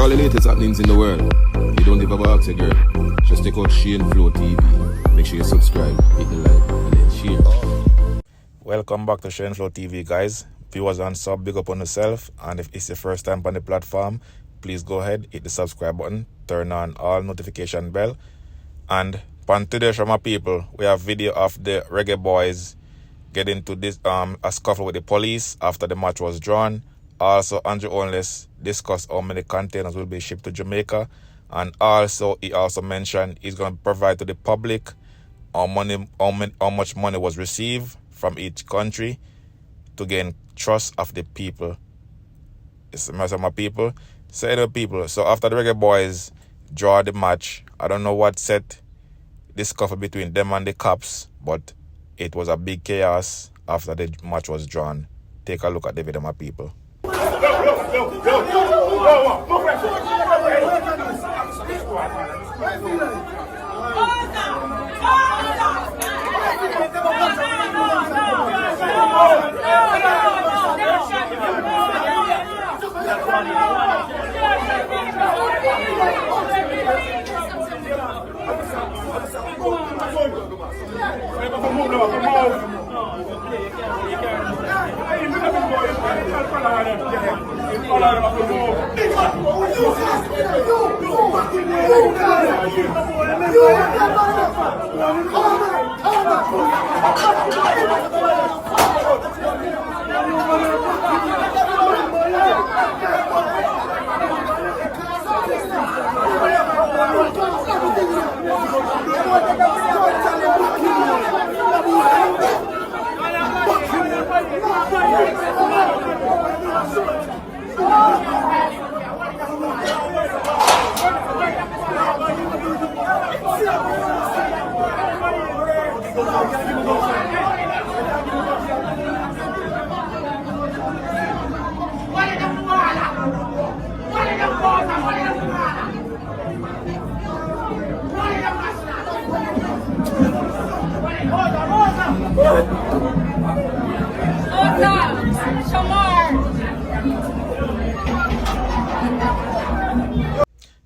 all the latest happenings in the world, you don't give up about a girl, just take out Shane Flow TV. Make sure you subscribe, hit the like, and then share. Welcome back to Shane Flow TV, guys. Viewers and sub, big up on yourself. And if it's your first time on the platform, please go ahead, hit the subscribe button, turn on all notification bell. And on today's show, my people, we have video of the Reggae Boyz getting to this a scuffle with the police after the match was drawn. Also, Andrew Holness discussed how many containers will be shipped to Jamaica, and also he also mentioned he's going to provide to the public how much money was received from each country to gain trust of the people. It's my people. Say the people. So after the Reggae Boyz draw the match, I don't know what set this scuffle between them and the cops, but it was a big chaos after the match was drawn. Take a look at the video, my people.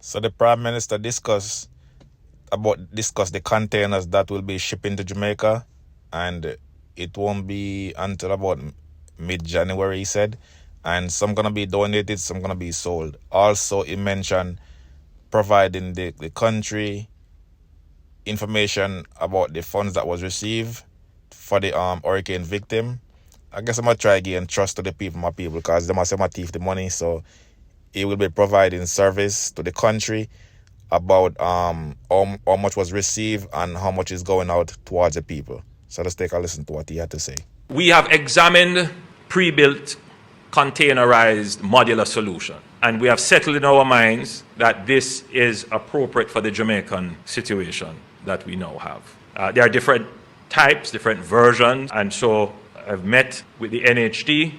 So the Prime Minister discussed the containers that will be shipping to Jamaica, and it won't be until about mid-January, he said, and some gonna be donated, some gonna be sold. Also, he mentioned providing the country information about the funds that was received for the hurricane victim. I guess I'm gonna try again trust to the people, my people, because they must have my thief the money. So he will be providing service to the country about how much was received and how much is going out towards the people. So let's take a listen to what he had to say. We have examined pre-built containerized modular solution, and we have settled in our minds that this is appropriate for the Jamaican situation that we now have. There are different types, different versions, and so I've met with the NHD,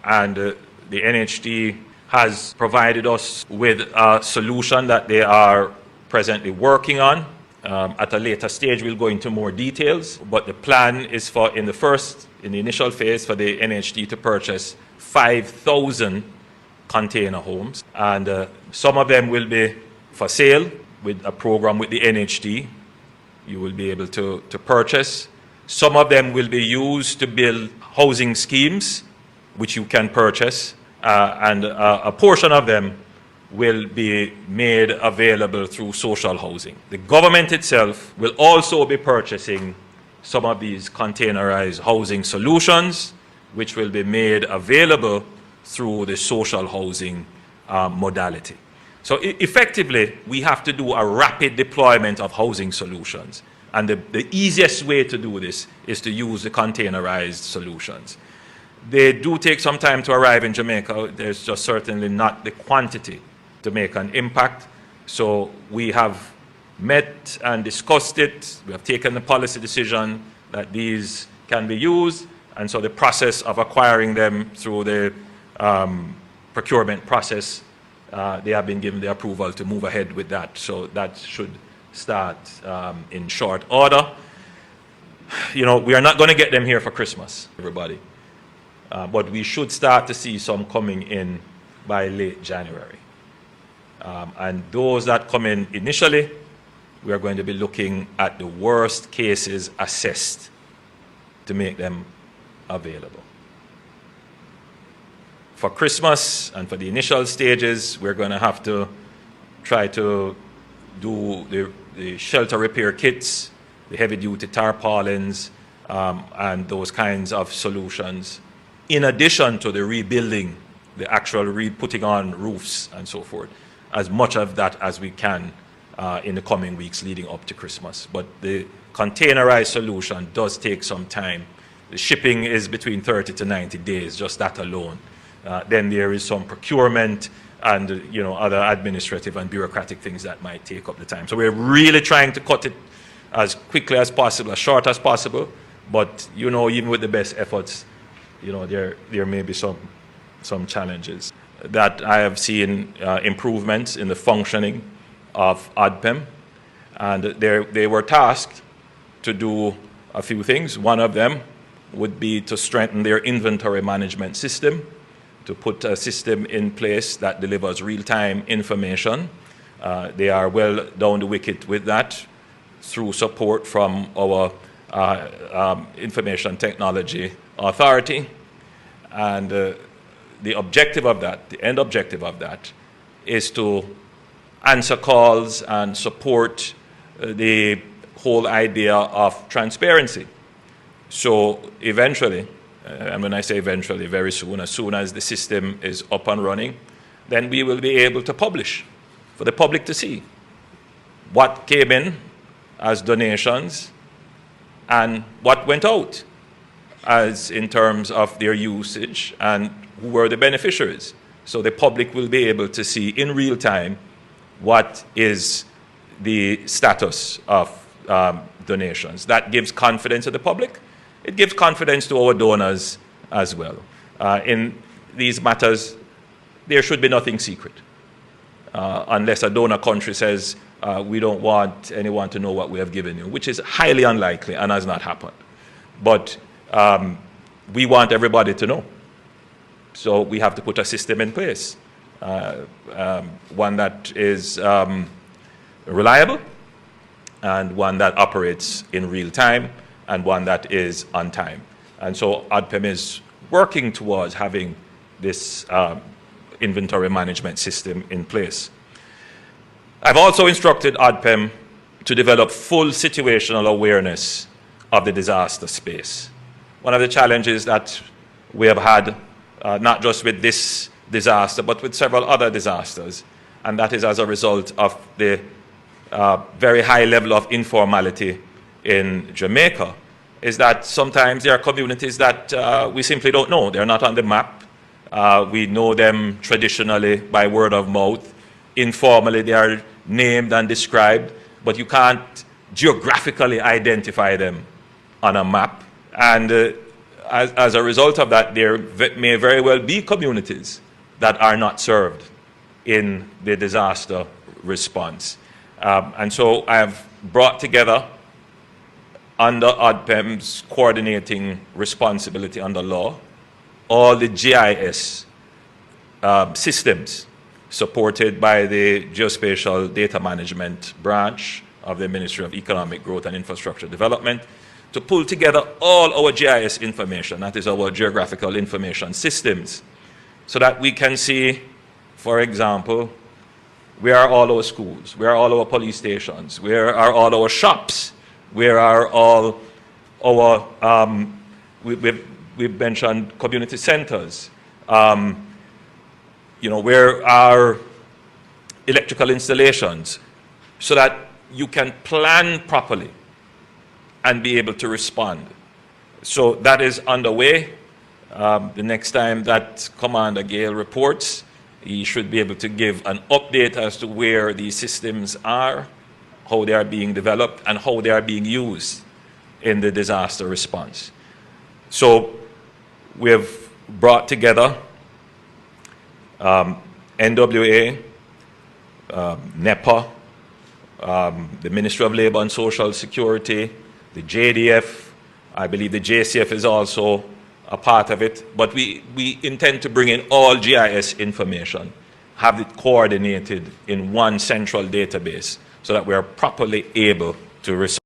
and the NHD has provided us with a solution that they are presently working on. At a later stage, we'll go into more details, but the plan is for, in the initial phase, for the NHD to purchase 5,000 container homes, and some of them will be for sale with a program with the NHD. You will be able to purchase. Some of them will be used to build housing schemes, which you can purchase, and a portion of them will be made available through social housing. The government itself will also be purchasing some of these containerized housing solutions, which will be made available through the social housing modality. So effectively, we have to do a rapid deployment of housing solutions. And the easiest way to do this is to use the containerized solutions. They do take some time to arrive in Jamaica. There's just certainly not the quantity to make an impact. So we have met and discussed it. We have taken the policy decision that these can be used. And so the process of acquiring them through the procurement process, they have been given the approval to move ahead with that. So that should start in short order. You know, we are not going to get them here for Christmas, everybody. But we should start to see some coming in by late January. And those that come in initially, we are going to be looking at the worst cases assessed to make them available. For Christmas and for the initial stages, we're going to have to try to do the shelter repair kits, the heavy-duty tarpaulins, and those kinds of solutions, in addition to the rebuilding, the actual putting on roofs and so forth, as much of that as we can in the coming weeks leading up to Christmas. But the containerized solution does take some time. The shipping is between 30 to 90 days, just that alone. Then there is some procurement and other administrative and bureaucratic things that might take up the time. So we're really trying to cut it as quickly as possible, as short as possible. But even with the best efforts, there may be some challenges. That I have seen improvements in the functioning of ODPEM, and they were tasked to do a few things. One of them would be to strengthen their inventory management system, to put a system in place that delivers real-time information. They are well down the wicket with that through support from our Information Technology Authority. And the objective of that, the end objective of that, is to answer calls and support the whole idea of transparency. So eventually, and when I say eventually, very soon, as soon as the system is up and running, then we will be able to publish for the public to see what came in as donations and what went out as in terms of their usage and who were the beneficiaries. So the public will be able to see in real time what is the status of donations. That gives confidence to the public. It gives confidence to our donors as well. In these matters, there should be nothing secret, unless a donor country says, we don't want anyone to know what we have given you, which is highly unlikely and has not happened. But we want everybody to know. So we have to put a system in place, one that is reliable, and one that operates in real time, and one that is on time. And so ODPEM is working towards having this inventory management system in place. I've also instructed ODPEM to develop full situational awareness of the disaster space. One of the challenges that we have had, not just with this disaster, but with several other disasters, and that is as a result of the very high level of informality in Jamaica, is that sometimes there are communities that we simply don't know. They're not on the map. We know them traditionally by word of mouth. Informally, they are named and described, but you can't geographically identify them on a map. And as a result of that, there may very well be communities that are not served in the disaster response. And so I have brought together, under ODPEM's coordinating responsibility under law, all the GIS systems supported by the Geospatial Data Management branch of the Ministry of Economic Growth and Infrastructure Development, to pull together all our GIS information, that is our geographical information systems, so that we can see, for example, where are all our schools, where are all our police stations, where are all our shops, where are all our, we've mentioned community centers, where are electrical installations, so that you can plan properly and be able to respond. So that is underway. The next time that Commander Gale reports, he should be able to give an update as to where these systems are, how they are being developed, and how they are being used in the disaster response. So we have brought together NWA, NEPA, the Ministry of Labor and Social Security, the JDF, I believe the JCF is also a part of it, but we intend to bring in all GIS information, have it coordinated in one central database so that we are properly able to respond